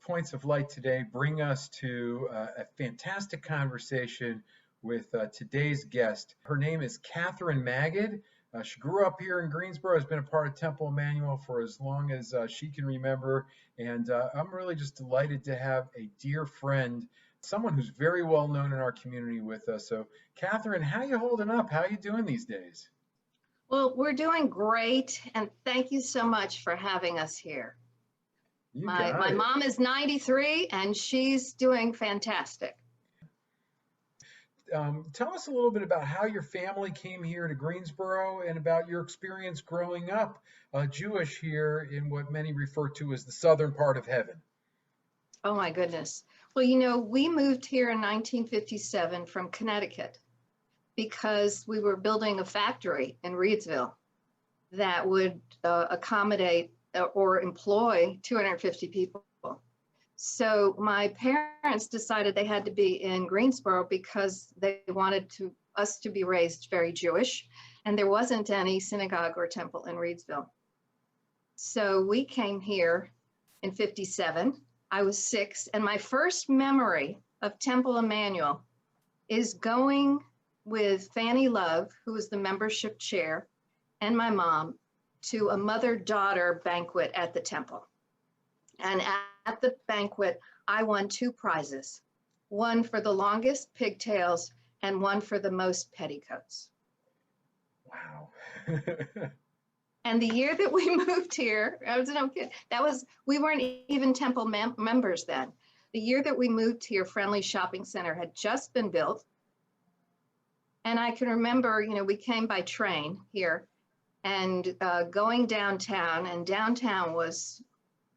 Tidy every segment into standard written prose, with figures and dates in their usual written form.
points of light today bring us to a fantastic conversation with today's guest. Her name is Catherine Magid. She grew up here in Greensboro, has been a part of Temple Emmanuel for as long as she can remember. And I'm really just delighted to have a dear friend, someone who's very well known in our community with us. So, Catherine, how you holding up? How you doing these days? Well, we're doing great, and thank you so much for having us here. You My got it. mom is 93, and she's doing fantastic. Tell us a little bit about how your family came here to Greensboro and about your experience growing up Jewish here in what many refer to as the southern part of heaven. Oh my goodness. Well, you know, we moved here in 1957 from Connecticut because we were building a factory in Reidsville that would accommodate or employ 250 people. So my parents decided they had to be in Greensboro because they wanted us to be raised very Jewish, and there wasn't any synagogue or temple in Reidsville. So we came here in 57. I was 6, and my first memory of Temple Emmanuel is going with Fanny Love, who was the membership chair, and my mom to a mother-daughter banquet at the temple. And at the banquet, I won 2 prizes, one for the longest pigtails and one for the most petticoats. Wow. And the year that we moved here, we weren't even temple members then. The year that we moved here, Friendly Shopping Center had just been built. And I can remember, you know, we came by train here and going downtown, and downtown was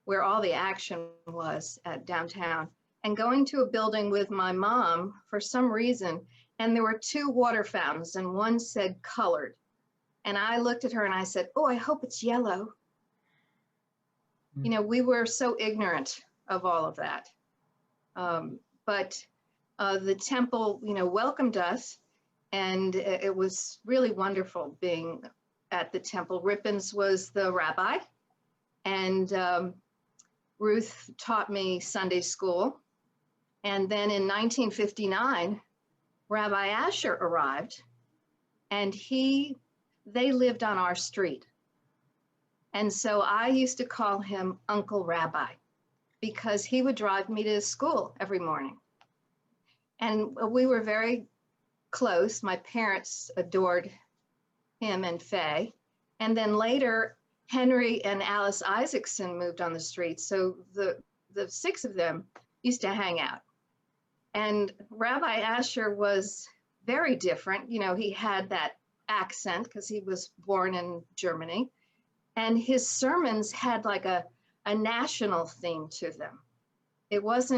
where all the action was at downtown, and going to a building with my mom for some reason, and there were 2 water fountains and one said colored. And I looked at her and I said, "Oh, I hope it's yellow." You know, we were so ignorant of all of that. But the temple, you know, welcomed us, and it was really wonderful being at the temple. Rippins was the rabbi, and Ruth taught me Sunday school. And then in 1959, Rabbi Asher arrived, and they lived on our street. And so I used to call him Uncle Rabbi because he would drive me to school every morning. And we were very close. My parents adored him and Faye. And then later, Henry and Alice Isaacson moved on the street. So the 6 of them used to hang out. And Rabbi Asher was very different. You know, he had that accent because he was born in Germany. And his sermons had like a national theme to them. It was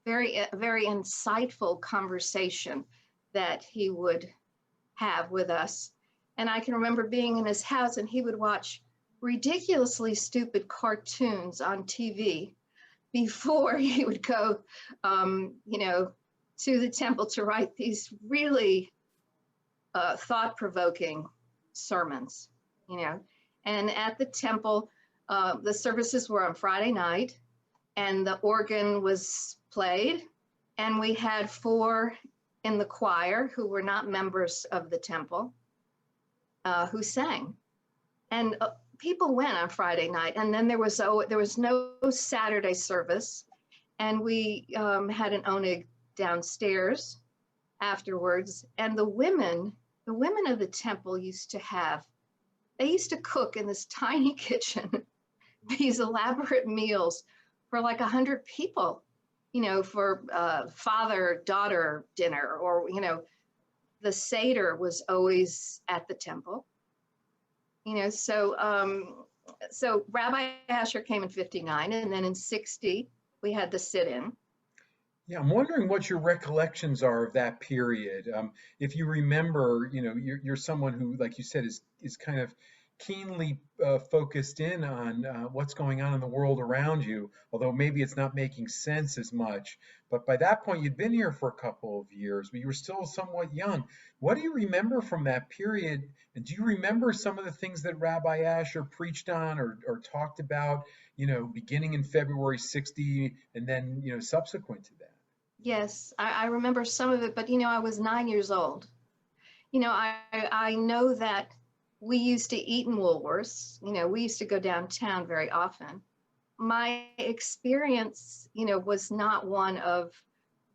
very insightful conversation that he would have with us. And I can remember being in his house and he would watch ridiculously stupid cartoons on TV before he would go, you know, to the temple to write these really thought-provoking sermons, you know. And at the temple, the services were on Friday night, and the organ was played, and we had 4 in the choir who were not members of the temple who sang. And people went on Friday night, and then there was no Saturday service, and we had an oneg downstairs afterwards. And the women of the temple used to cook in this tiny kitchen these elaborate meals for like 100 people, you know, for father-daughter dinner, or, you know, the Seder was always at the temple, you know. So Rabbi Asher came in 59, and then in 60, we had the sit-in. Yeah, I'm wondering what your recollections are of that period. If you remember, you know, you're someone who, like you said, is kind of keenly focused in on what's going on in the world around you, although maybe it's not making sense as much. But by that point, you'd been here for a couple of years, but you were still somewhat young. What do you remember from that period? And do you remember some of the things that Rabbi Asher preached on or talked about, beginning in February 60 and then, subsequent to that? Yes, I remember some of it, but I was 9 years old. I know that we used to eat in Woolworths. We used to go downtown very often. My experience, was not one of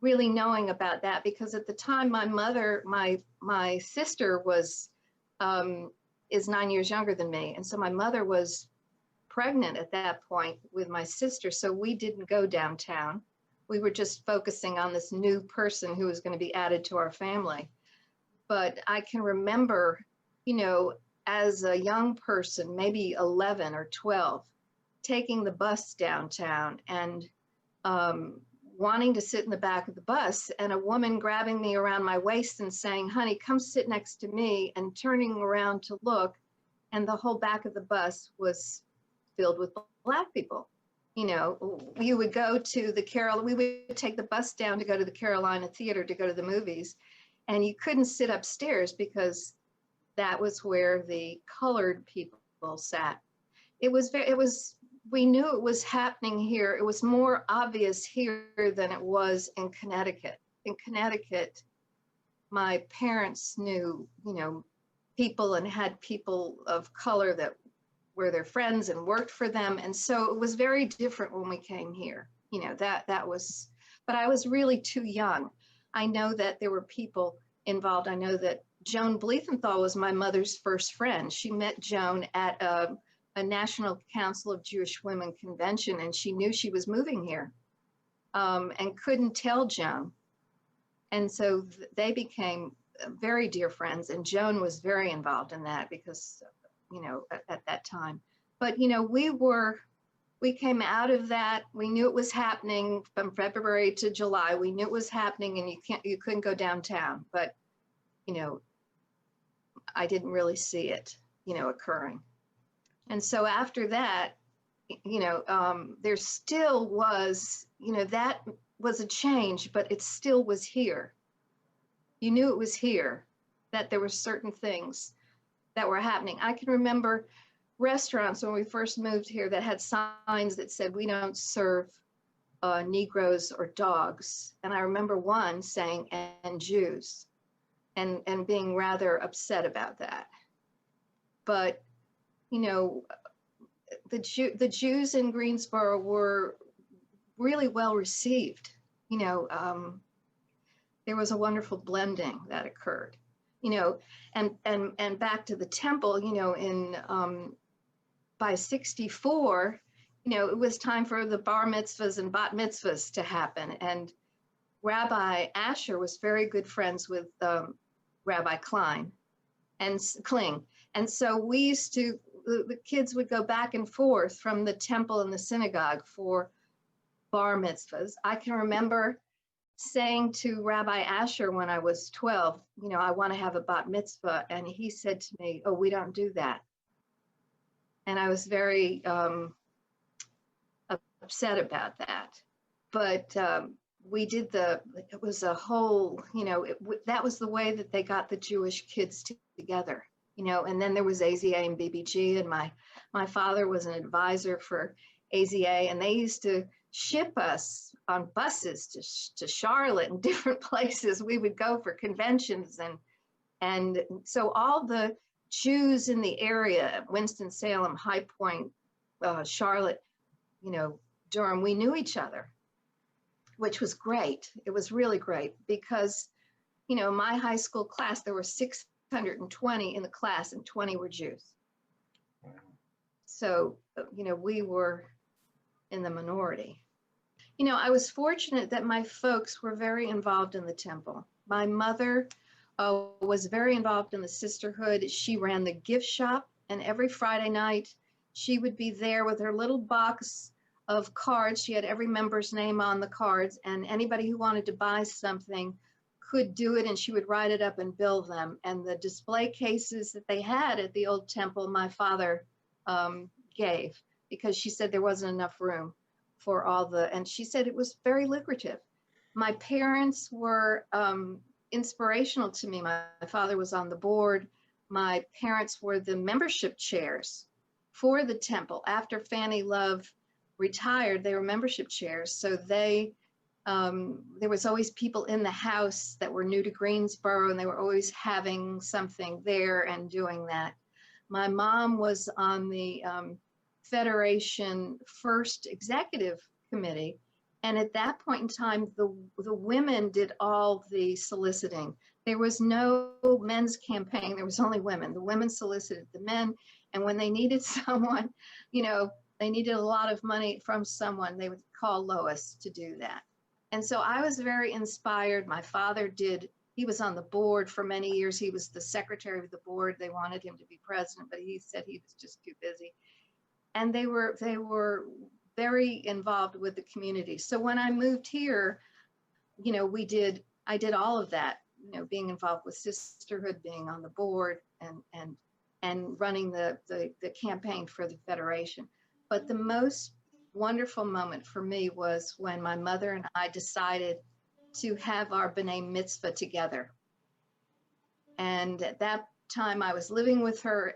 really knowing about that, because at the time my mother, my sister is 9 years younger than me, and so my mother was pregnant at that point with my sister, so we didn't go downtown. We were just focusing on this new person who was going to be added to our family. But I can remember, as a young person, maybe 11 or 12, taking the bus downtown and wanting to sit in the back of the bus, and a woman grabbing me around my waist and saying, "Honey, come sit next to me," and turning around to look, and the whole back of the bus was filled with Black people. You would go to we would take the bus down to go to the Carolina Theater to go to the movies, and you couldn't sit upstairs because that was where the colored people sat. We knew it was happening here. It was more obvious here than it was in Connecticut. In Connecticut, my parents knew, people and had people of color that were their friends and worked for them. And so it was very different when we came here. But I was really too young. I know that there were people involved. I know that Joan Blethenthal was my mother's first friend. She met Joan at a National Council of Jewish Women convention, and she knew she was moving here and couldn't tell Joan. And so they became very dear friends, and Joan was very involved in that because, at that time. But, we came out of that. We knew it was happening from February to July. We knew it was happening, and you couldn't go downtown. But, I didn't really see it, occurring. And so after that, there still was, that was a change, but it still was here. You knew it was here, that there were certain things that were happening. I can remember restaurants when we first moved here that had signs that said, "We don't serve Negroes or dogs." And I remember one saying, "And Jews," and being rather upset about that. But, the Jews in Greensboro were really well received. There was a wonderful blending that occurred, and back to the temple, by 64, it was time for the bar mitzvahs and bat mitzvahs to happen. And Rabbi Asher was very good friends with Rabbi Kling. And so the kids would go back and forth from the temple and the synagogue for bar mitzvahs. I can remember saying to Rabbi Asher when I was 12, "I want to have a bat mitzvah." And he said to me, "Oh, we don't do that." And I was very upset about that. But we did it was a whole, that was the way that they got the Jewish kids together, and then there was AZA and BBG, and my father was an advisor for AZA, and they used to ship us on buses to Charlotte and different places. We would go for conventions, and so all the Jews in the area, Winston-Salem, High Point, Charlotte, Durham, we knew each other, which was great. It was really great because, my high school class, there were 620 in the class and 20 were Jews. So, we were in the minority. I was fortunate that my folks were very involved in the temple. My mother was very involved in the sisterhood. She ran the gift shop, and every Friday night she would be there with her little box of cards. She had every member's name on the cards, and anybody who wanted to buy something could do it, and she would write it up and build them. And the display cases that they had at the old temple, my father gave, because she said there wasn't enough room for all and she said it was very lucrative. My parents were inspirational to me. My father was on the board. My parents were the membership chairs for the temple. After Fannie Love retired, they were membership chairs. So there was always people in the house that were new to Greensboro, and they were always having something there and doing that. My mom was on the Federation First Executive Committee. And at that point in time, the women did all the soliciting. There was no men's campaign. There was only women. The women solicited the men. And when they needed someone, they needed a lot of money from someone, they would call Lois to do that. And so I was very inspired. My father he was on the board for many years. He was the secretary of the board. They wanted him to be president, but he said he was just too busy. And they were very involved with the community. So when I moved here, I did all of that, being involved with sisterhood, being on the board, and running the campaign for the Federation. But the most wonderful moment for me was when my mother and I decided to have our B'nai Mitzvah together. And at that time I was living with her,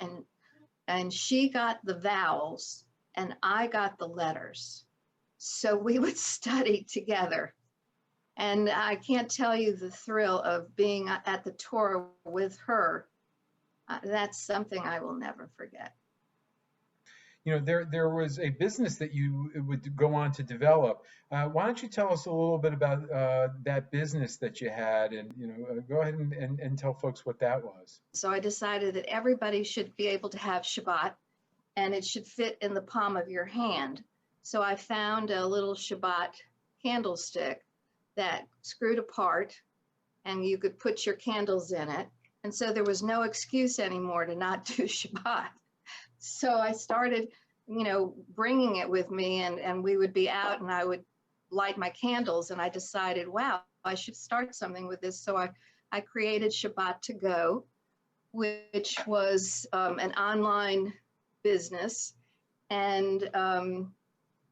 and she got the vowels and I got the letters. So we would study together. And I can't tell you the thrill of being at the Torah with her. That's something I will never forget. There was a business that you would go on to develop. Why don't you tell us a little bit about that business that you had, and go ahead and tell folks what that was. So I decided that everybody should be able to have Shabbat, and it should fit in the palm of your hand. So I found a little Shabbat candlestick that screwed apart, and you could put your candles in it. And so there was no excuse anymore to not do Shabbat. So I started, bringing it with me, and we would be out and I would light my candles, and I decided, wow, I should start something with this. So I created Shabbat to Go, which was an online business. And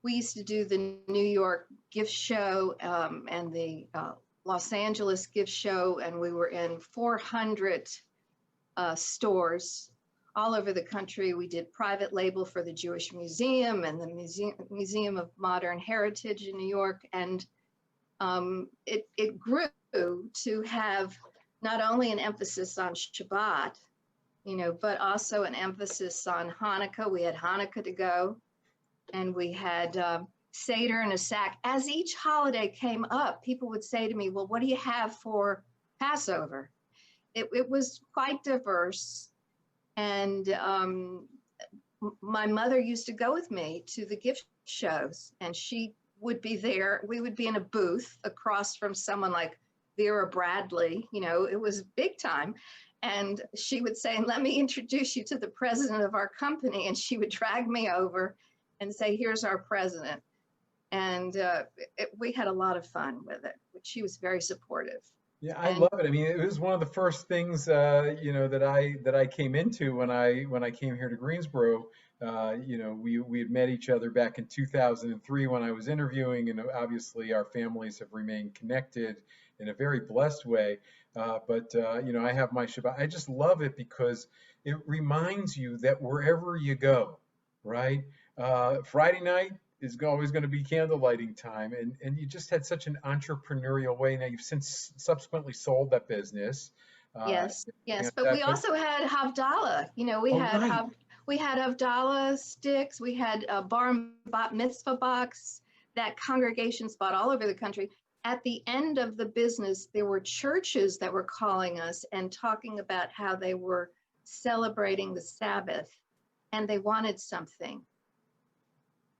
we used to do the New York gift show and the Los Angeles gift show, and we were in 400 stores all over the country. We did private label for the Jewish Museum and the Museum of Modern Heritage in New York. And it grew to have not only an emphasis on Shabbat, but also an emphasis on Hanukkah. We had Hanukkah to Go, and we had Seder and a sack. As each holiday came up, people would say to me, well, what do you have for Passover? It was quite diverse. And my mother used to go with me to the gift shows, and she would be there. We would be in a booth across from someone like Vera Bradley. It was big time. And she would say, let me introduce you to the president of our company. And she would drag me over and say, here's our president. And we had a lot of fun with it. She was very supportive. Yeah, I love it. I mean, it was one of the first things, that I came into when I came here to Greensboro. We had met each other back in 2003 when I was interviewing, and obviously our families have remained connected in a very blessed way. But I have my Shabbat. I just love it because it reminds you that wherever you go, right? Friday night is always going to be candle lighting time, and you just had such an entrepreneurial way. Now you've since subsequently sold that business. Yes, but we also had Havdalah. We had Havdalah sticks. We had bar and bat mitzvah box that congregations bought all over the country. At the end of the business, there were churches that were calling us and talking about how they were celebrating the Sabbath, and they wanted something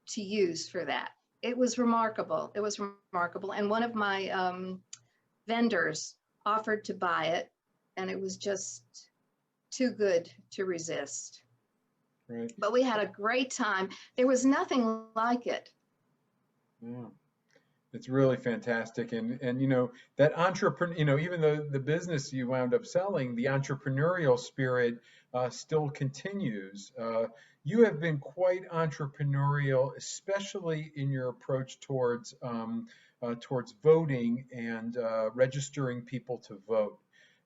to use for that. It was remarkable. And one of my vendors offered to buy it, and it was just too good to resist. Right. But we had a great time. There was nothing like it. Yeah. It's really fantastic. And you know, that entrepreneur, you know, even though the business you wound up selling, the entrepreneurial spirit still continues. You have been quite entrepreneurial, especially in your approach towards voting and registering people to vote.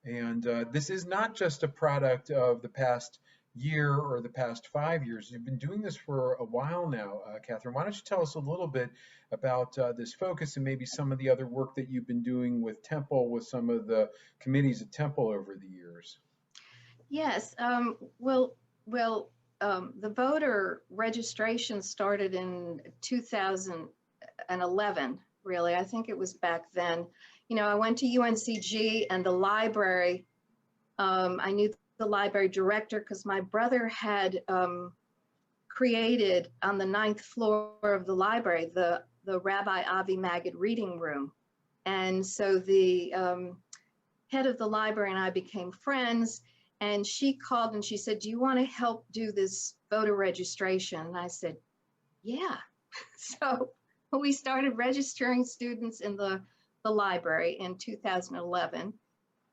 And this is not just a product of the past year or the past 5 years. You've been doing this for a while now, Catherine. Why don't you tell us a little bit about this focus and maybe some of the other work that you've been doing with Temple, with some of the committees at Temple over the years? Yes. The voter registration started in 2011, really. I think it was back then. You know, I went to UNCG and the library. I knew the library director because my brother had created on the 9th floor of the library the Rabbi Avi Magid reading room. And so the head of the library and I became friends. And she called and she said, "Do you want to help do this voter registration?" And I said, "Yeah." So we started registering students in the library in 2011.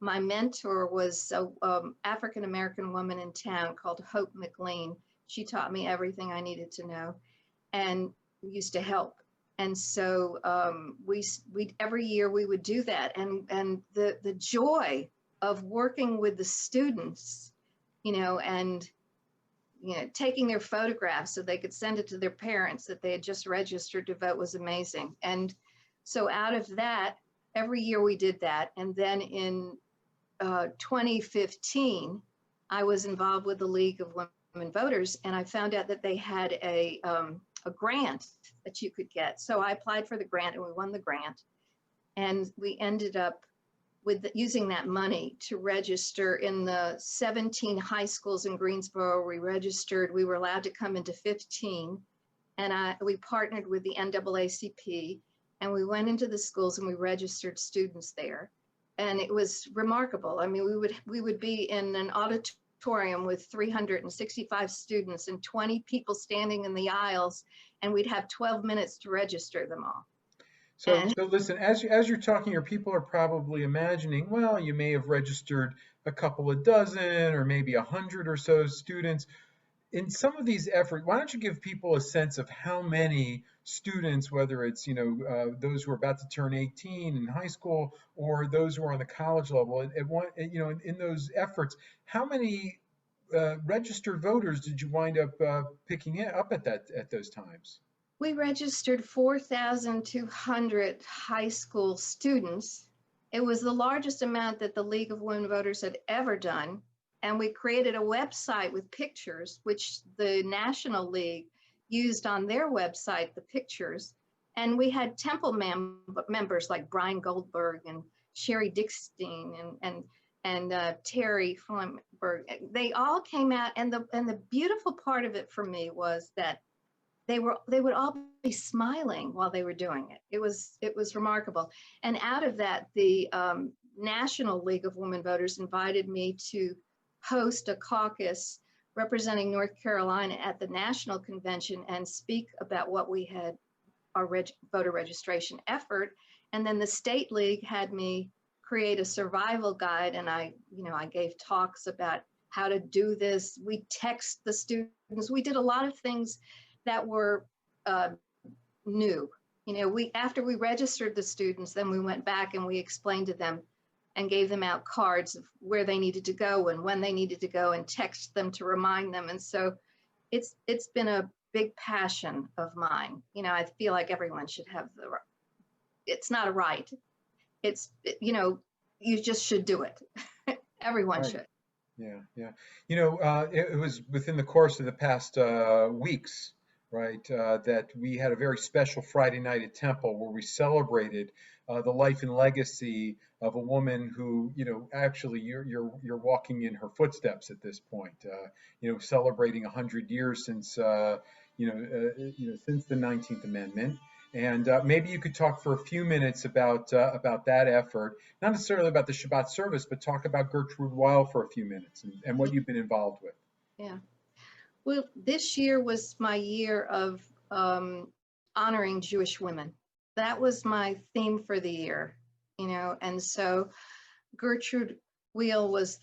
My mentor was an African-American woman in town called Hope McLean. She taught me everything I needed to know and we used to help. And so we every year we would do that. And the joy of working with the students, you know, and taking their photographs so they could send it to their parents that they had just registered to vote was amazing. And so out of that, every year we did that. And then in 2015, I was involved with the League of Women Voters, and I found out that they had a grant that you could get. So I applied for the grant and we won the grant. And we ended up with using that money to register in the 17 high schools in Greensboro. We registered, we were allowed to come into 15. And we partnered with the NAACP and we went into the schools and we registered students there. And it was remarkable. I mean, we would be in an auditorium with 365 students and 20 people standing in the aisles, and we'd have 12 minutes to register them all. So listen, as you're talking, your people are probably imagining, well, you may have registered a couple of dozen or maybe 100 or so students. In some of these efforts, why don't you give people a sense of how many students, whether it's those who are about to turn 18 in high school or those who are on the college level, in those efforts, how many registered voters did you wind up picking up at those times? We registered 4,200 high school students. It was the largest amount that the League of Women Voters had ever done. And we created a website with pictures, which the National League used on their website, the pictures. And we had Temple members like Brian Goldberg and Sherry Dickstein and Terry Flemberg. They all came out, and the beautiful part of it for me was that they would all be smiling while they were doing it. It was remarkable. And out of that, the National League of Women Voters invited me to host a caucus representing North Carolina at the national convention and speak about what we had, our voter registration effort. And then the state league had me create a survival guide, and I gave talks about how to do this. We text the students. We did a lot of things that were new. After we registered the students, then we went back and we explained to them and gave them out cards of where they needed to go and when they needed to go and text them to remind them. And so it's been a big passion of mine. I feel like everyone should have it's not a right. You just should do it. Everyone Right. should. Yeah. It was within the course of the past weeks, right, that we had a very special Friday night at Temple where we celebrated the life and legacy of a woman who, actually you're walking in her footsteps at this point. Celebrating 100 years since since the 19th Amendment. And maybe you could talk for a few minutes about that effort, not necessarily about the Shabbat service, but talk about Gertrude Weil for a few minutes and what you've been involved with. Yeah. Well, this year was my year of honoring Jewish women. that was my theme for the year, and so Gertrude Wheel was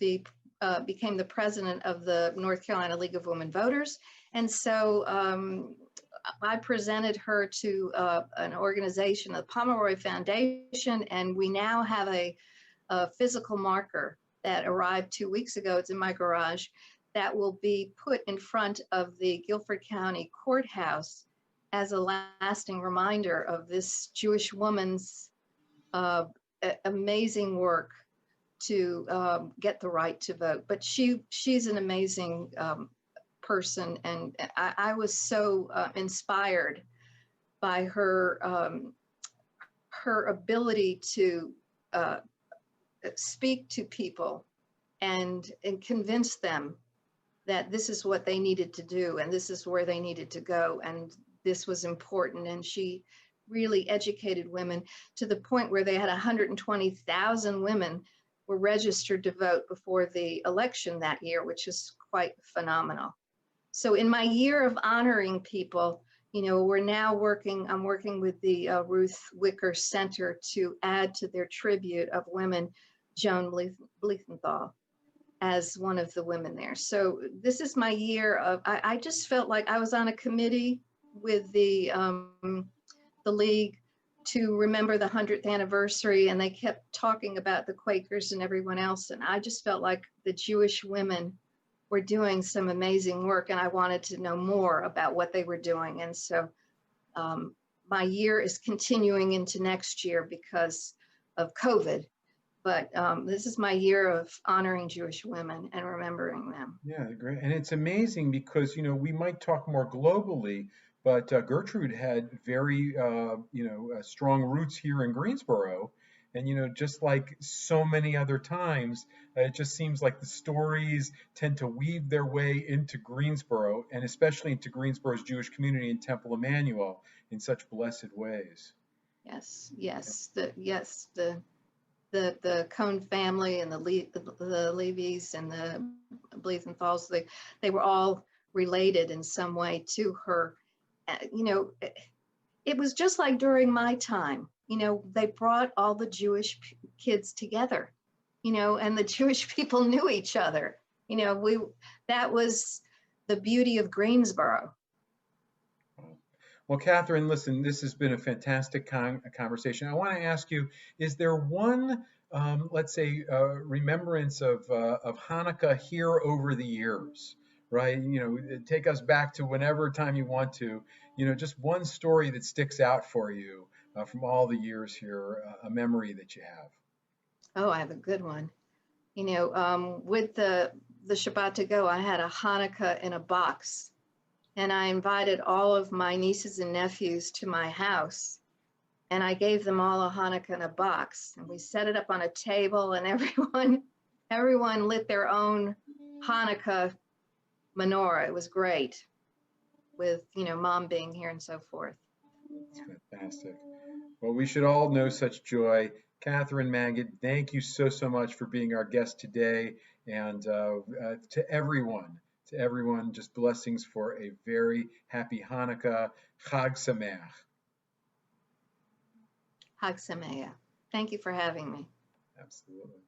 became the president of the North Carolina League of Women Voters. And so I presented her to an organization, the Pomeroy Foundation, and we now have a physical marker that arrived 2 weeks ago. It's in my garage, that will be put in front of the Guilford County Courthouse as a lasting reminder of this Jewish woman's amazing work to get the right to vote. But she's an amazing person, and I was so inspired by her her ability to speak to people and convince them that this is what they needed to do and this is where they needed to go, and this was important. And she really educated women to the point where they had 120,000 women were registered to vote before the election that year, which is quite phenomenal. So in my year of honoring people, we're now I'm working with the Ruth Wicker Center to add to their tribute of women, Joan Blethenthal as one of the women there. So this is my year of, I just felt like I was on a committee with the League to remember the 100th anniversary, and they kept talking about the Quakers and everyone else. And I just felt like the Jewish women were doing some amazing work, and I wanted to know more about what they were doing. And so my year is continuing into next year because of COVID, but this is my year of honoring Jewish women and remembering them. Yeah, great. And it's amazing because, we might talk more globally, but Gertrude had very, strong roots here in Greensboro. And, just like so many other times, it just seems like the stories tend to weave their way into Greensboro, and especially into Greensboro's Jewish community in Temple Emmanuel in such blessed ways. Yes, the Cohn family and the Levies and the Blethenthals, they were all related in some way to her. It was just like during my time, they brought all the Jewish kids together, and the Jewish people knew each other. That was the beauty of Greensboro. Well, Catherine, listen, this has been a fantastic conversation. I want to ask you, is there one, let's say, remembrance of Hanukkah here over the years, right? Take us back to whenever time you want to, just one story that sticks out for you from all the years here, a memory that you have. Oh, I have a good one. With the Shabbat to go, I had a Hanukkah in a box. And I invited all of my nieces and nephews to my house, and I gave them all a Hanukkah in a box, and we set it up on a table, and everyone lit their own Hanukkah menorah. It was great, with Mom being here and so forth. That's fantastic. Well, we should all know such joy. Catherine Magid, thank you so much for being our guest today, and to everyone, just blessings for a very happy Hanukkah. Chag Sameach. Chag Sameach. Thank you for having me. Absolutely.